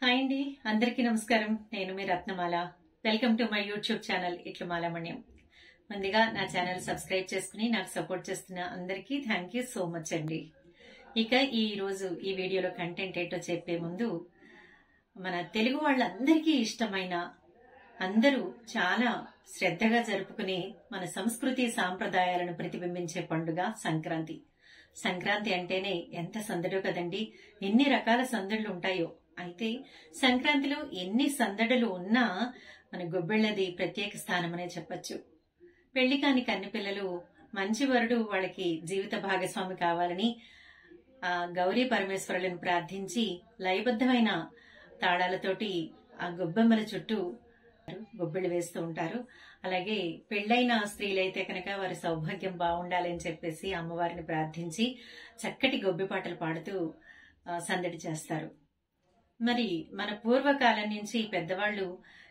Hi అండి, అందరికీ నమస్కారం. నేను మీ Ratnamala. Welcome to my YouTube channel ఇట్లు మాలామణ్యం. ముందుగా నా ఛానల్ సబ్స్క్రైబ్ చేసుకుని నాకు సపోర్ట్ చేస్తున్న అందరికీ థ్యాంక్ యూ సో మచ్ అండి. ఇక ఈ రోజు ఈ వీడియోలో కంటెంట్ ఏంటో చెప్పే ముందు, మన తెలుగు వాళ్ళందరికీ ఇష్టమైన, అందరూ చాలా శ్రద్ధగా జరుపుకునే మన సంస్కృతి సాంప్రదాయాలను ప్రతిబింబించే పండుగ సంక్రాంతి. సంక్రాంతి అంటేనే ఎంత సందడో కదండి. ఎన్ని రకాల సందడులు ఉంటాయో. అయితే సంక్రాంతిలో ఎన్ని సందడులు ఉన్నా మన గొబ్బెళ్ళది ప్రత్యేక స్థానమనే చెప్పచ్చు. పెళ్లి కాని కన్నెపిల్లలు మంచి వరుడు వాళ్ళకి జీవిత భాగస్వామి కావాలని ఆ గౌరీ పరమేశ్వరులను ప్రార్థించి లయబద్ధమైన తాళాలతోటి ఆ గొబ్బెమ్మల చుట్టూ గొబ్బెళ్ళు వేస్తూ ఉంటారు. అలాగే పెళ్లైన స్త్రీలైతే కనుక వారి సౌభాగ్యం బాగుండాలని చెప్పేసి అమ్మవారిని ప్రార్థించి చక్కటి గొబ్బి పాటలు పాడుతూ సందడి చేస్తారు. మరి మన పూర్వకాలం నుంచి పెద్దవాళ్లు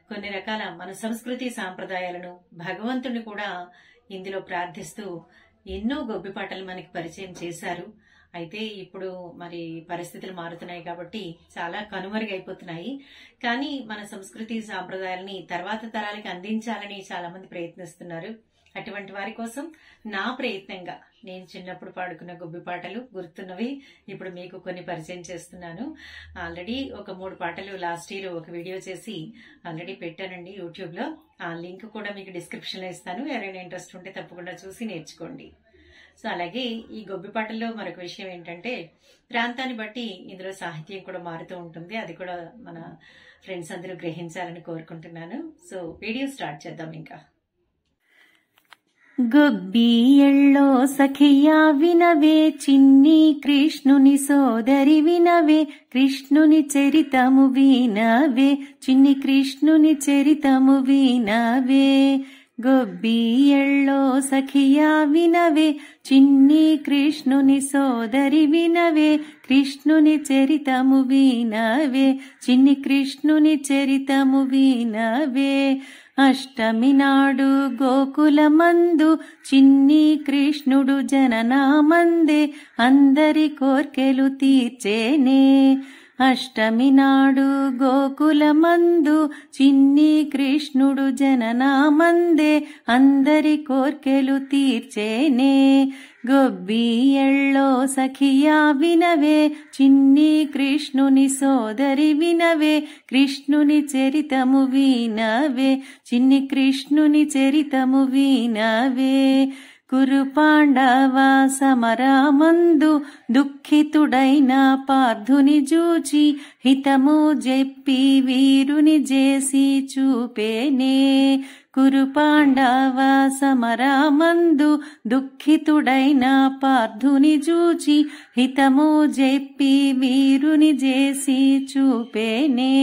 కొన్ని రకాల మన సంస్కృతి సాంప్రదాయాలను, భగవంతుని కూడా ఇందులో ప్రార్థిస్తూ ఎన్నో గొబ్బి పాటలు మనకి పరిచయం చేశారు. అయితే ఇప్పుడు మరి పరిస్థితులు మారుతున్నాయి కాబట్టి చాలా కనుమరుగైపోతున్నాయి. కానీ మన సంస్కృతి సాంప్రదాయాలని తర్వాత తరాలకి అందించాలని చాలా మంది ప్రయత్నిస్తున్నారు. అటువంటి వారి కోసం నా ప్రయత్నంగా నేను చిన్నప్పుడు పాడుకున్న గొబ్బి పాటలు గుర్తున్నవి ఇప్పుడు మీకు కొన్ని పరిచయం చేస్తున్నాను. ఆల్రెడీ ఒక 3 పాటలు లాస్ట్ ఇయర్ ఒక వీడియో చేసి ఆల్రెడీ పెట్టానండి యూట్యూబ్ లో. ఆ లింక్ కూడా మీకు డిస్క్రిప్షన్ లో ఇస్తాను. ఎవరైనా ఇంట్రెస్ట్ ఉంటే తప్పకుండా చూసి నేర్చుకోండి. సో అలాగే ఈ గొబ్బి పాటల్లో మరొక విషయం ఏంటంటే, ప్రాంతాన్ని బట్టి ఇందులో సాహిత్యం కూడా మారుతూ ఉంటుంది. అది కూడా మన ఫ్రెండ్స్ అందరూ గ్రహించాలని కోరుకుంటున్నాను. సో వీడియో స్టార్ట్ చేద్దాం. ఇంకా గొబ్బియళ్ళో సఖియా వినవే, చిన్ని కృష్ణుని సోదరి వినవే, కృష్ణుని చరితము వినవే, చిన్ని కృష్ణుని చరితము వినవే. గొబ్బియళ్ళో సఖియా వినవే, చిన్ని కృష్ణుని సోదరి వినవే, కృష్ణుని చరితము వినవే, చిన్ని కృష్ణుని చరితము వినవే. అష్టమి నాడు గోకులమందు చిన్ని కృష్ణుడు జననామందే అందరి కోర్కెలు తీర్చేనే. అష్టమి నాడు గోకులమందు చిన్ని కృష్ణుడు జననామందే అందరి కోర్కెలు తీర్చేనే. గొబ్బియళ్ళో సఖియా వినవే, చిన్ని కృష్ణుని సోదరి వినవే, కృష్ణుని చరితము వినవే, చిన్ని కృష్ణుని చరితము వినవే. కురు పాండవ సమరమందు దుఃఖితుడైన పార్థుని జూచి హితము జెప్పి వీరుని చేసి చూపేనే. కురు పాండవ సమరమందు దుఃఖితుడైన పార్థుని జూచి హితము జెప్పి వీరుని చేసి చూపేనే.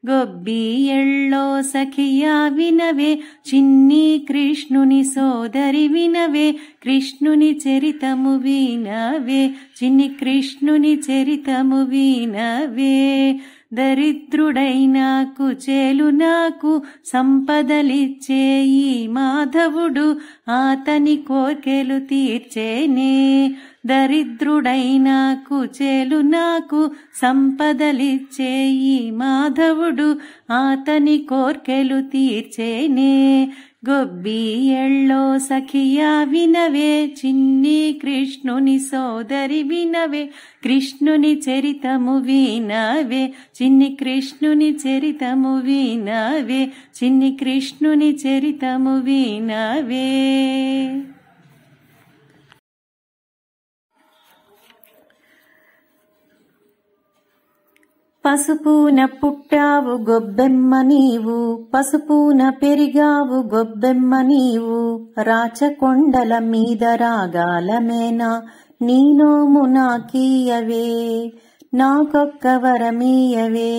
గొబ్బియళ్ళో సఖియా వినవే, చిన్ని కృష్ణుని సోదరి వినవే, కృష్ణుని చరితము వినవే, చిన్ని కృష్ణుని చరితము వినవే. దరిద్రుడైన కుచేలు నాకు సంపదలిచ్చే ఈ మాధవుడు అతని కోర్కెలు తీర్చేనే. దరిద్రుడైన కుచేలు నాకు సంపదలిచ్చే ఈ మాధవుడు అతని కోర్కెలు తీర్చేనే. గొబ్బియళ్ళో సఖియా వినవే, చిన్ని కృష్ణుని సోదరి వినవే, కృష్ణుని చరితము వినవే, చిన్ని కృష్ణుని చరితము వినవే, చిన్ని కృష్ణుని చరితము వినవే. పసుపున పుట్టావు గొబ్బెమ్మ నీవు, పసుపున పెరిగావు గొబ్బెమ్మ నీవు, రాచకొండల మీద రాగాలమేనా నీ నోము నాకీయవే, నాకొక్క వరమీయవే.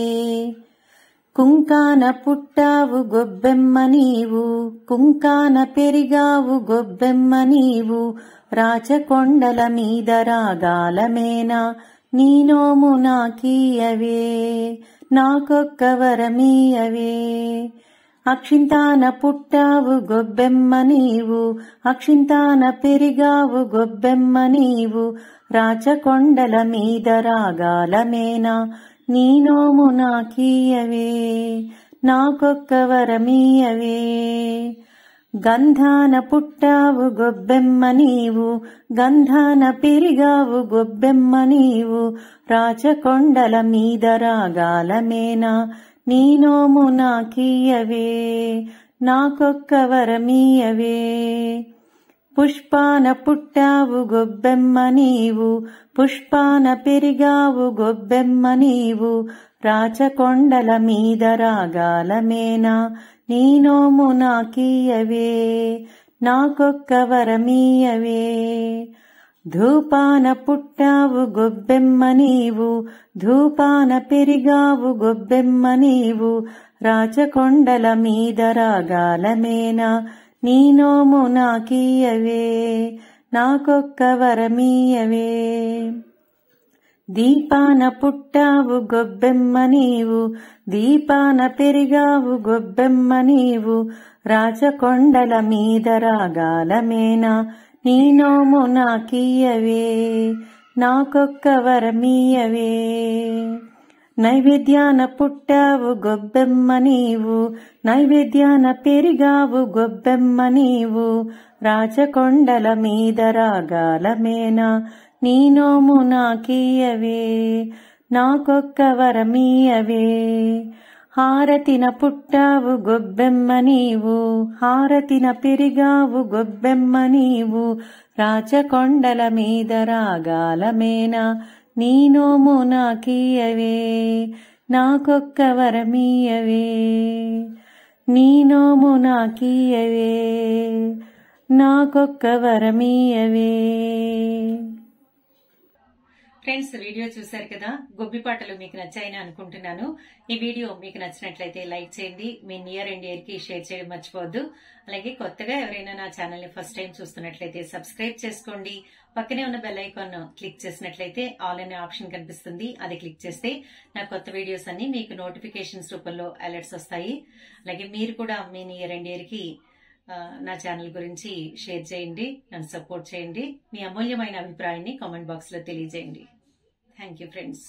కుంకాన పుట్టావు గొబ్బెమ్మ నీవు, కుంకాన పెరిగావు గొబ్బెమ్మ నీవు, రాచకొండల మీద రాగాలమేనా నీ నోము నాకీయవే, నాకొక్క వరమీయవే. అక్షింతాన పుట్టావు గొబ్బెమ్మ నీవు, అక్షింతాన పెరిగావు గొబ్బెమ్మ నీవు, రాచకొండల మీద రాగాలమేనా నీ నోము నాకీయవే నాకొక్క వరమీయవే. గంధాన పుట్టావు గొబ్బెమ్మ నీవు గంధాన పెరిగావు గొబ్బెమ్మ నీవు రాచకొండల మీద రాగాలమేనా నీ నోము నాకీయవే నాకొక్క వరమీయవే. పుష్పాన పుట్టావు గొబ్బెమ్మ నీవు పుష్పాన పెరిగావు గొబ్బెమ్మ నీవు రాచకొండల మీద రాగాలమేనా నీ నోము నాకీయవే నాకొక్క వరమీయవే. ధూపాన పుట్టావు గొబ్బెమ్మ నీవు ధూపాన పెరిగావు గొబ్బెమ్మ నీవు రాచకొండల మీద రాగాలమేనా నీ నోము నాకీయవే నాకొక్క వరమీయవే. దీపాన పుట్టావు గొబ్బెమ్మ నీవు దీపాన పెరిగావు గొబ్బెమ్మ నీవు రాచకొండల మీద రాగాలమేనా నీ నోము నాకీయవే నాకొక్క వరమీయవే. నైవేద్యాన పుట్టావు గొబ్బెమ్మ నీవు నైవేద్యాన పెరిగావు గొబ్బెమ్మ నీవు రాచకొండల మీద రాగాలమేనా నీ నోము నాకీయవే నాకొక్క వరమీయవే. హారతిన పుట్టావు గొబ్బెమ్మ నీవు హారతిన పెరిగావు గొబ్బెమ్మ నీవు రాచకొండల మీద రాగాలమేనా నీ నోము నాకీయవే నాకొక్క వరమీయవే. నీ నోము నాకీయవే నాకొక్క వరమీయవే. ఫ్రెండ్స్, వీడియో చూశారు కదా. గొబ్బి పాటలు మీకు నచ్చాయని అనుకుంటున్నాను. ఈ వీడియో మీకు నచ్చినట్లయితే లైక్ చేయండి, మీ నియర్ అండ్ డియర్ కి షేర్ చేయడం మర్చిపోవద్దు. అలాగే కొత్తగా ఎవరైనా నా ఛానల్ ని ఫస్ట్ టైం చూస్తున్నట్లయితే సబ్స్క్రైబ్ చేసుకోండి. పక్కనే ఉన్న బెల్ ఐకాన్ క్లిక్ చేసినట్లయితే ఆల్ అనే ఆప్షన్ కనిపిస్తుంది. అది క్లిక్ చేస్తే నా కొత్త వీడియోస్ అన్ని మీకు నోటిఫికేషన్స్ రూపంలో అలర్ట్స్ వస్తాయి. అలాగే మీరు కూడా మీ నియర్ అండ్ డియర్ కి నా ఛానల్ గురించి షేర్ చేయండి, నన్ను సపోర్ట్ చేయండి. మీ అమూల్యమైన అభిప్రాయాన్ని కామెంట్ బాక్స్ లో తెలియజేయండి. Thank you friends.